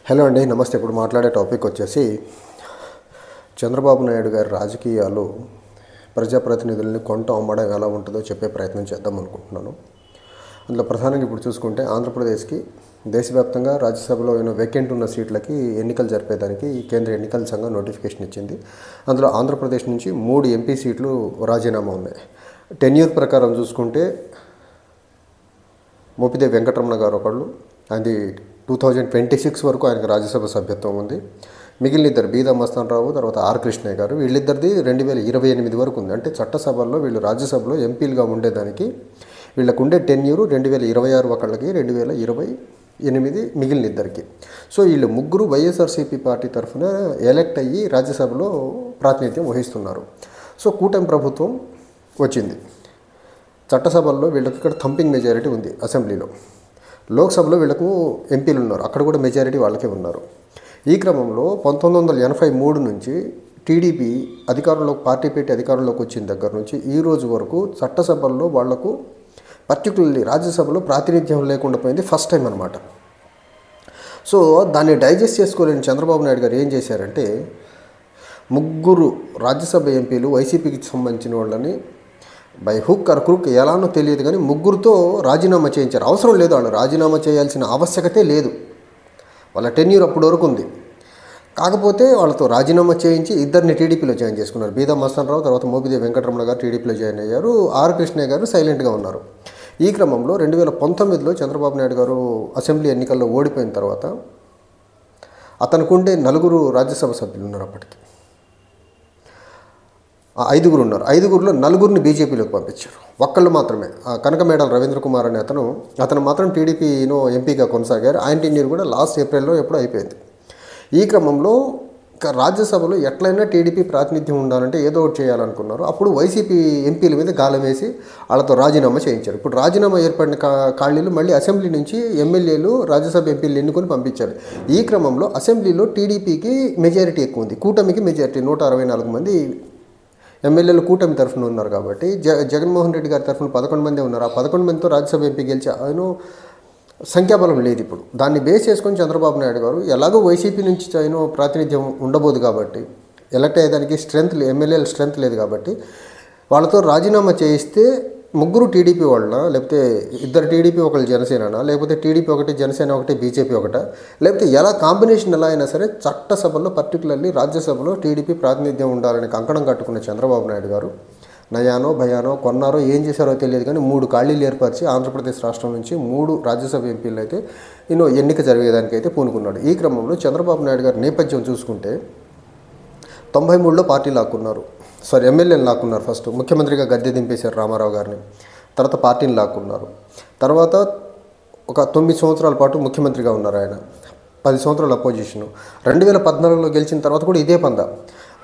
Hello అండి, నమస్తే. ఇప్పుడు మాట్లాడే టాపిక్ వచ్చేసి చంద్రబాబు నాయుడు గారి రాజకీయాలు ప్రజాప్రతినిధుల్ని కొంట అమ్మడం ఎలా ఉంటుందో చెప్పే ప్రయత్నం చేద్దాం అనుకుంటున్నాను. అందులో ప్రధానంగా ఇప్పుడు చూసుకుంటే ఆంధ్రప్రదేశ్కి దేశవ్యాప్తంగా రాజ్యసభలో వేకెంట్ ఉన్న సీట్లకి ఎన్నికలు జరిపేదానికి కేంద్ర ఎన్నికల సంఘం నోటిఫికేషన్ ఇచ్చింది. అందులో ఆంధ్రప్రదేశ్ నుంచి 3 ఎంపీ సీట్లు రాజీనామా ఉన్నాయి. టెన్యూర్ ప్రకారం చూసుకుంటే మోపిదేవి వెంకటరమణ గారు ఒకళ్ళు, అది 2026 వరకు ఆయనకు రాజ్యసభ సభ్యత్వం ఉంది. మిగిలిన ఇద్దరు బీదా మస్తాన్ రావు, తర్వాత ఆర్ కృష్ణయ్య గారు, వీళ్ళిద్దరిది 2028 వరకు ఉంది. అంటే చట్టసభల్లో వీళ్ళు రాజ్యసభలో ఎంపీలుగా ఉండేదానికి వీళ్ళకు ఉండే టెన్యూరు 2026 ఒకళ్ళకి, 2028 మిగిలిన ఇద్దరికి. సో వీళ్ళు ముగ్గురు వైఎస్ఆర్సీపీ పార్టీ తరఫున ఎలక్ట్ అయ్యి రాజ్యసభలో ప్రాతినిధ్యం వహిస్తున్నారు. సో కూటమి ప్రభుత్వం వచ్చింది. చట్టసభల్లో వీళ్ళకి ఇక్కడ థంపింగ్ మెజారిటీ ఉంది. అసెంబ్లీలో, లోక్సభలో వీళ్ళకు ఎంపీలు ఉన్నారు, అక్కడ కూడా మెజారిటీ వాళ్ళకే ఉన్నారు. ఈ క్రమంలో 1983 నుంచి టీడీపీ పార్టీ పెట్టి అధికారంలోకి వచ్చిన దగ్గర నుంచి ఈ రోజు వరకు చట్టసభల్లో వాళ్లకు పర్టికులర్లీ రాజ్యసభలో ప్రాతినిధ్యం లేకుండా పోయింది. ఫస్ట్ టైం అనమాట. సో దాన్ని డైజెస్ట్ చేసుకోలేని చంద్రబాబు నాయుడు గారు ఏం చేశారంటే, 3 రాజ్యసభ ఎంపీలు వైసీపీకి సంబంధించిన వాళ్ళని బై హుక్ ఆర్ క్రూక్ ఎలానో తెలియదు కానీ 3తో రాజీనామా చేయించారు. అవసరం లేదు, వాళ్ళు రాజీనామా చేయాల్సిన ఆవశ్యకతే లేదు, వాళ్ళ టెన్యూర్ అప్పటి వరకు ఉంది. కాకపోతే వాళ్ళతో రాజీనామా చేయించి ఇద్దరిని టీడీపీలో జాయిన్ చేసుకున్నారు. బీదా మస్తాన్ రావు, తర్వాత మోపిదేవి వెంకటరమణ గారు టీడీపీలో జాయిన్ అయ్యారు. ఆర్ కృష్ణయ్య గారు సైలెంట్గా ఉన్నారు. ఈ క్రమంలో 2019లో చంద్రబాబు నాయుడు గారు అసెంబ్లీ ఎన్నికల్లో ఓడిపోయిన తర్వాత అతనికి ఉండే 4 రాజ్యసభ సభ్యులు ఉన్నారు. అప్పటికి 5 ఉన్నారు. 5గురిలో 4 బీజేపీలోకి పంపించారు. ఒక్కళ్ళు మాత్రమే కనకమేడల రవీంద్ర కుమార్ అనే అతను మాత్రం టీడీపీలో ఎంపీగా కొనసాగారు. ఆయన టెన్యూర్ కూడా లాస్ట్ ఏప్రిల్లో ఎప్పుడో అయిపోయింది. ఈ క్రమంలో రాజ్యసభలో ఎట్లయినా టీడీపీ ప్రాతినిధ్యం ఉండాలంటే ఏదో ఒకటి చేయాలనుకున్నారు. అప్పుడు వైసీపీ ఎంపీల మీద గాలం వేసి వాళ్ళతో రాజీనామా చేయించారు. ఇప్పుడు రాజీనామా ఏర్పడిన ఖాళీలు మళ్ళీ అసెంబ్లీ నుంచి ఎమ్మెల్యేలు రాజ్యసభ ఎంపీలు ఎన్నుకొని పంపించారు. ఈ క్రమంలో అసెంబ్లీలో టీడీపీకి మెజారిటీ ఎక్కువ ఉంది, కూటమికి మెజారిటీ 164 మంది ఎమ్మెల్యేలు కూటమి తరఫున ఉన్నారు. కాబట్టి జగన్మోహన్ రెడ్డి గారి తరఫున 11 మందే ఉన్నారు. ఆ 11 మందితో రాజ్యసభ ఎంపీ గెలిచి ఆయన సంఖ్యాబలం లేదు. ఇప్పుడు దాన్ని బేస్ చేసుకొని చంద్రబాబు నాయుడు గారు ఎలాగో వైసీపీ నుంచి ఆయన ప్రాతినిధ్యం ఉండబోదు కాబట్టి, ఎలక్ట్ అయ్యేదానికి ఎమ్మెల్యేల స్ట్రెంత్ లేదు కాబట్టి వాళ్ళతో రాజీనామా చేయిస్తే 3 టీడీపీ వాళ్ళ, లేకపోతే 2 టీడీపీ, ఒకళ్ళు జనసేన, లేకపోతే టీడీపీ ఒకటి, జనసేన ఒకటి, బీజేపీ ఒకట, లేకపోతే ఎలా కాంబినేషన్ ఎలా అయినా సరే చట్టసభలో పర్టికులర్లీ రాజ్యసభలో టీడీపీ ప్రాతినిధ్యం ఉండాలని కంకణం కట్టుకున్న చంద్రబాబు నాయుడు గారు నయానో భయానో కొన్నారో ఏం చేశారో తెలియదు కానీ 3 ఖాళీలు ఏర్పరిచి ఆంధ్రప్రదేశ్ రాష్ట్రం నుంచి 3 రాజ్యసభ ఎంపీలు అయితే ఎన్నిక జరిగేదానికైతే పూనుకున్నాడు. ఈ క్రమంలో చంద్రబాబు నాయుడు గారి నేపథ్యం చూసుకుంటే 93లో పార్టీ లాక్కున్నారు, ఎమ్మెల్యేని లాక్కున్నారు. ఫస్ట్ ముఖ్యమంత్రిగా గద్దె దింపేశారు రామారావు గారిని, తర్వాత పార్టీని లాక్కున్నారు. తర్వాత ఒక 9 సంవత్సరాల పాటు ముఖ్యమంత్రిగా ఉన్నారు ఆయన, 10 సంవత్సరాల అపోజిషను. 2014లో గెలిచిన తర్వాత కూడా ఇదే పంద,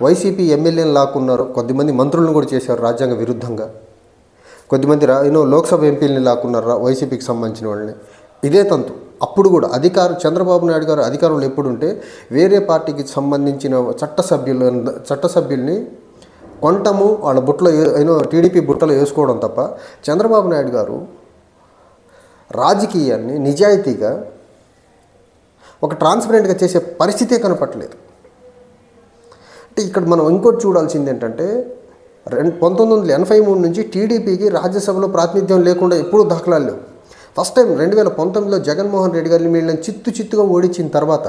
వైసీపీ ఎమ్మెల్యేని లాక్కున్నారు, కొద్దిమంది మంత్రులను కూడా చేశారు రాజ్యాంగ విరుద్ధంగా, కొద్దిమంది లోక్సభ ఎంపీలని లాక్కున్నారు వైసీపీకి సంబంధించిన వాళ్ళని. ఇదే తంతు. అప్పుడు కూడా చంద్రబాబు నాయుడు గారు అధికారంలో ఎప్పుడుంటే వేరే పార్టీకి సంబంధించిన చట్టసభ్యుల్ని కొంటము, వాళ్ళ బుట్టలో టీడీపీ బుట్టలో వేసుకోవడం తప్ప చంద్రబాబు నాయుడు గారు రాజకీయాన్ని నిజాయితీగా ఒక ట్రాన్స్పరెంట్గా చేసే పరిస్థితే కనపట్టలేదు. అంటే ఇక్కడ మనం ఇంకోటి చూడాల్సింది ఏంటంటే 1983 నుంచి టీడీపీకి రాజ్యసభలో ప్రాతినిధ్యం లేకుండా ఎప్పుడూ దాఖలాలు లేవు. ఫస్ట్ టైం 2019లో జగన్మోహన్ రెడ్డి గారిని వీళ్ళని చిత్తుగా ఓడించిన తర్వాత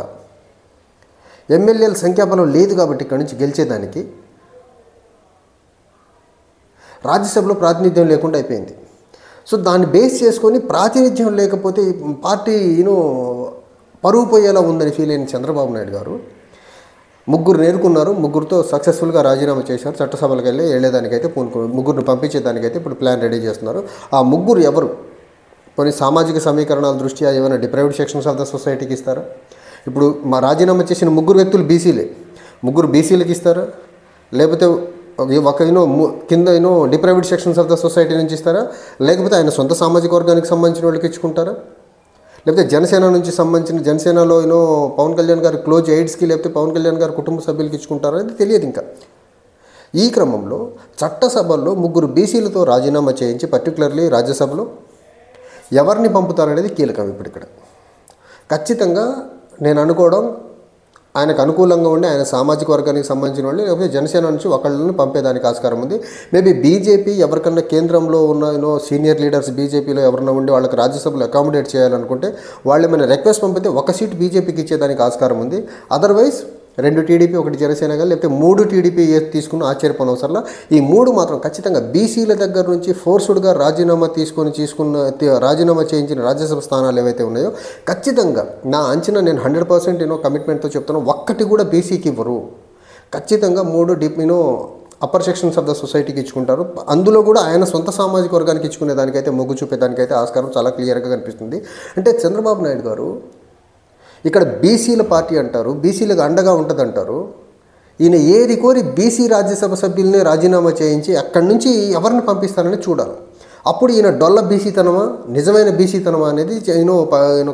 ఎమ్మెల్యేల సంఖ్యాబలం లేదు కాబట్టి ఇక్కడి నుంచి గెలిచేదానికి రాజ్యసభలో ప్రాతినిధ్యం లేకుండా అయిపోయింది. సో దాన్ని బేస్ చేసుకొని ప్రాతినిధ్యం లేకపోతే పార్టీ పరువు పోయేలా ఉందని ఫీల్ అయిన చంద్రబాబు నాయుడు గారు 3 నేర్కున్నారు. 3తో సక్సెస్ఫుల్గా రాజీనామా చేశారు. చట్టసభలకు వెళ్ళేదానికైతే 3ని పంపించేదానికైతే ఇప్పుడు ప్లాన్ రెడీ చేస్తున్నారు. ఆ 3 ఎవరు? కొన్ని సామాజిక సమీకరణాల దృష్ట్యా ఏమైనా డిప్రైవ్డ్ సెక్షన్స్ ఆఫ్ ద సొసైటీకి ఇస్తారా? ఇప్పుడు మా రాజీనామా చేసిన 3 వ్యక్తులు బీసీలే, 3 బీసీలకు ఇస్తారా? లేకపోతే కింద deprived sections of the society నుంచి ఇస్తారా? లేకపోతే ఆయన సొంత సామాజిక వర్గానికి సంబంధించిన వాళ్ళకి ఇచ్చుకుంటారా? లేకపోతే జనసేనలో పవన్ కళ్యాణ్ గారి క్లోజ్ ఎయిడ్స్కి, లేకపోతే పవన్ కళ్యాణ్ గారి కుటుంబ సభ్యులకి ఇచ్చుకుంటారా అనేది తెలియదు ఇంకా. ఈ క్రమంలో చట్టసభల్లో 3 బీసీలతో రాజీనామా చేయించి పర్టికులర్లీ రాజ్యసభలో ఎవరిని పంపుతారనేది కీలకం. ఇప్పుడు ఇక్కడ ఖచ్చితంగా నేను అనుకోవడం ఆయనకు అనుకూలంగా ఉండి ఆయన సామాజిక వర్గానికి సంబంధించిన వాళ్ళు లేకపోతే జనసేన నుంచి ఒకళ్ళని పంపేదానికి ఆస్కారం ఉంది. మేబీ బీజేపీ ఎవరికన్నా కేంద్రంలో ఉన్న సీనియర్ లీడర్స్ బీజేపీలో ఎవరన్నా ఉండి వాళ్ళకి రాజ్యసభలో అకామిడేట్ చేయాలనుకుంటే వాళ్ళు ఏమైనా రిక్వెస్ట్ పంపితే ఒక సీటు బీజేపీకి ఇచ్చేదానికి ఆస్కారం ఉంది. అదర్వైజ్ 2 టీడీపీ 1 జనసేన కానీ లేకపోతే 3 టీడీపీ తీసుకున్న ఆశ్చర్యపోనవసరంలా ఈ 3 మాత్రం ఖచ్చితంగా బీసీల దగ్గర నుంచి ఫోర్స్డ్గా రాజీనామా రాజీనామా చేయించిన రాజ్యసభ స్థానాలు ఏవైతే ఉన్నాయో ఖచ్చితంగా నా అంచనా నేను 100% కమిట్మెంట్తో చెప్తాను, ఒక్కటి కూడా బీసీకి ఇవ్వరు. ఖచ్చితంగా 3 అప్పర్ సెక్షన్స్ ఆఫ్ ద సొసైటీకి ఇచ్చుకుంటారు. అందులో కూడా ఆయన సొంత సామాజిక వర్గానికి ఇచ్చుకునే దానికైతే మొగ్గు చూపేదానికైతే ఆస్కారం చాలా క్లియర్గా కనిపిస్తుంది. అంటే చంద్రబాబు నాయుడు గారు ఇక్కడ బీసీల పార్టీ అంటారు, బీసీలకు అండగా ఉంటుందంటారు. ఈయన ఏరి బీసీ రాజ్యసభ సభ్యులనే రాజీనామా చేయించి అక్కడి నుంచి ఎవరిని పంపిస్తారని చూడాలి. అప్పుడు ఈయన డొల్ల బీసీతనమా నిజమైన బీసీతనమా అనేది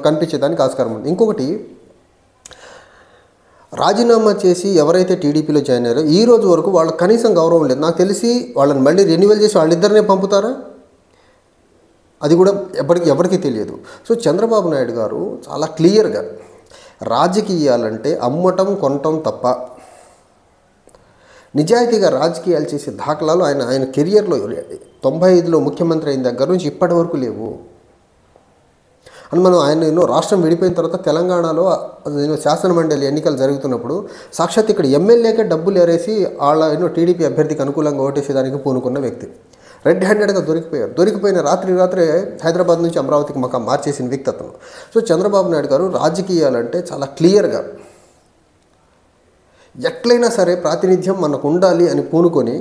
కనిపించేదానికి ఆస్కారం ఉంది. ఇంకొకటి, రాజీనామా చేసి ఎవరైతే టీడీపీలో జాయిన్ అయ్యారో ఈ రోజు వరకు వాళ్ళకి కనీసం గౌరవం లేదు. నాకు తెలిసి వాళ్ళని మళ్ళీ రెన్యువల్ చేసి వాళ్ళిద్దరినే పంపుతారా అది కూడా ఎవరికి తెలియదు. సో చంద్రబాబు నాయుడు గారు చాలా క్లియర్గా రాజకీయాలంటే అమ్మటం కొనటం తప్ప నిజాయితీగా రాజకీయాలు చేసే దాఖలాలు ఆయన కెరియర్లో 95లో ముఖ్యమంత్రి అయిన దగ్గర నుంచి ఇప్పటి వరకు లేవు. అని మనం ఆయన రాష్ట్రం విడిపోయిన తర్వాత తెలంగాణలో శాసనమండలి ఎన్నికలు జరుగుతున్నప్పుడు సాక్షాత్ ఇక్కడ ఎమ్మెల్యేకే డబ్బులు ఎరేసి వాళ్ళ టీడీపీ అభ్యర్థికి అనుకూలంగా ఓటేసేదానికి పూనుకున్న వ్యక్తి రెడ్ హ్యాండెడ్గా దొరికిపోయిన రాత్రే హైదరాబాద్ నుంచి అమరావతికి మార్చేసిన వ్యక్తి అతను. సో చంద్రబాబు నాయుడు గారు రాజకీయాలంటే చాలా క్లియర్గా ఎట్లయినా సరే ప్రాతినిధ్యం మనకు ఉండాలి అని పూనుకొని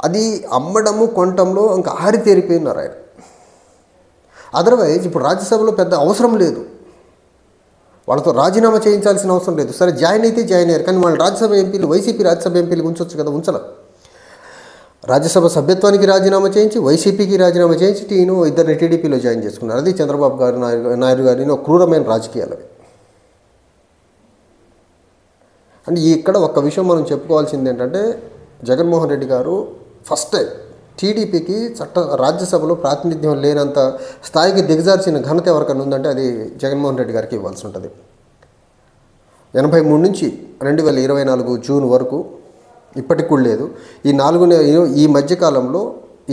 అది అమ్మడము కొనటంలో ఇంకా ఆరితేరిపోయినారు ఆయన. అదర్వైజ్ ఇప్పుడు రాజ్యసభలో పెద్ద అవసరం లేదు, వాళ్ళతో రాజీనామా చేయించాల్సిన అవసరం లేదు. సరే జాయిన్ అయితే జాయిన్ అయ్యారు, కానీ వాళ్ళు రాజ్యసభ ఎంపీలు వైసీపీ రాజ్యసభ ఎంపీలు ఉంచవచ్చు కదా, ఉంచాల. రాజ్యసభ సభ్యత్వానికి రాజీనామా చేయించి వైసీపీకి రాజీనామా చేయించి ఇద్దరిని టీడీపీలో జాయిన్ చేసుకున్నారు. అది చంద్రబాబు నాయుడు గారి క్రూరమైన రాజకీయాలు. అండ్ ఇక్కడ ఒక్క విషయం మనం చెప్పుకోవాల్సింది ఏంటంటే జగన్మోహన్ రెడ్డి గారు ఫస్ట్ టైం టీడీపీకి రాజ్యసభలో ప్రాతినిధ్యం లేనంత స్థాయికి దిగజార్చిన ఘనత ఎవరికైనా ఉందంటే అది జగన్మోహన్ రెడ్డి గారికి ఇవ్వాల్సి ఉంటుంది. 83 నుంచి 2024 జూన్ వరకు ఇప్పటికి కూడా లేదు. ఈ మధ్యకాలంలో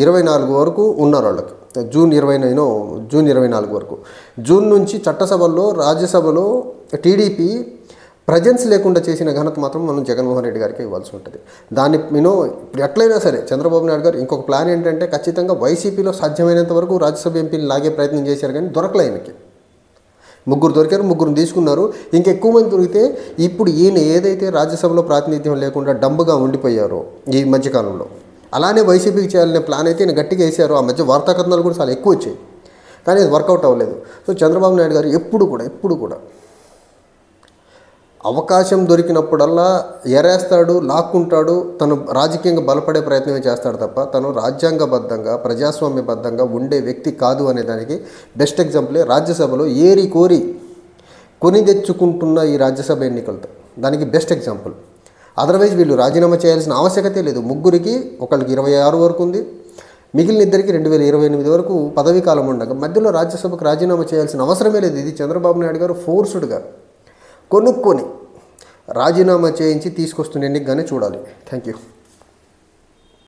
24 వరకు ఉన్నారు వాళ్ళకి. జూన్ 24 వరకు. జూన్ నుంచి చట్టసభల్లో రాజ్యసభలో టీడీపీ ప్రజెన్స్ లేకుండా చేసిన ఘనత మాత్రం మనం జగన్మోహన్ రెడ్డి గారికి ఇవ్వాల్సి ఉంటుంది. దాన్ని ఇప్పుడు ఎట్లయినా సరే చంద్రబాబు నాయుడు గారు ఇంకొక ప్లాన్ ఏంటంటే ఖచ్చితంగా వైసీపీలో సాధ్యమైనంత వరకు రాజ్యసభ ఎంపీని లాగే ప్రయత్నం చేశారు, కానీ దొరకలే. ఆయనకి 3 దొరికారు, 3 తీసుకున్నారు. ఇంకెక్కువ మంది దొరికితే ఇప్పుడు ఈయన ఏదైతే రాజ్యసభలో ప్రాతినిధ్యం లేకుండా డంబుగా ఉండిపోయారో ఈ మధ్యకాలంలో, అలానే వైసీపీకి చేయాలనే ప్లాన్ అయితే ఈయన గట్టిగా వేశారు. ఆ మధ్య వార్తా కథనాలు కూడా చాలా ఎక్కువ వచ్చాయి, కానీ అది వర్కౌట్ అవ్వలేదు. సో చంద్రబాబు నాయుడు గారు ఎప్పుడు కూడా అవకాశం దొరికినప్పుడల్లా ఎరేస్తాడు, లాక్కుంటాడు, తను రాజకీయంగా బలపడే ప్రయత్నమే చేస్తాడు తప్ప తను రాజ్యాంగబద్ధంగా ప్రజాస్వామ్యబద్ధంగా ఉండే వ్యక్తి కాదు అనే దానికి బెస్ట్ ఎగ్జాంపులే రాజ్యసభలో కొని తెచ్చుకుంటున్న ఈ రాజ్యసభ ఎన్నికలతో దానికి బెస్ట్ ఎగ్జాంపుల్. అదర్వైజ్ వీళ్ళు రాజీనామా చేయాల్సిన ఆవశ్యకతే లేదు. 3కి ఒకళ్ళకి 26 వరకు ఉంది, మిగిలిన 2కి 2028 వరకు పదవీ కాలం ఉండగా మధ్యలో రాజ్యసభకు రాజీనామా చేయాల్సిన అవసరమే లేదు. ఇది చంద్రబాబు నాయుడు గారు ఫోర్స్డ్గా కొనుక్కొని రాజీనామా చేయించి తీసుకొస్తున్న ఎన్నికగానే చూడాలి. Thank you.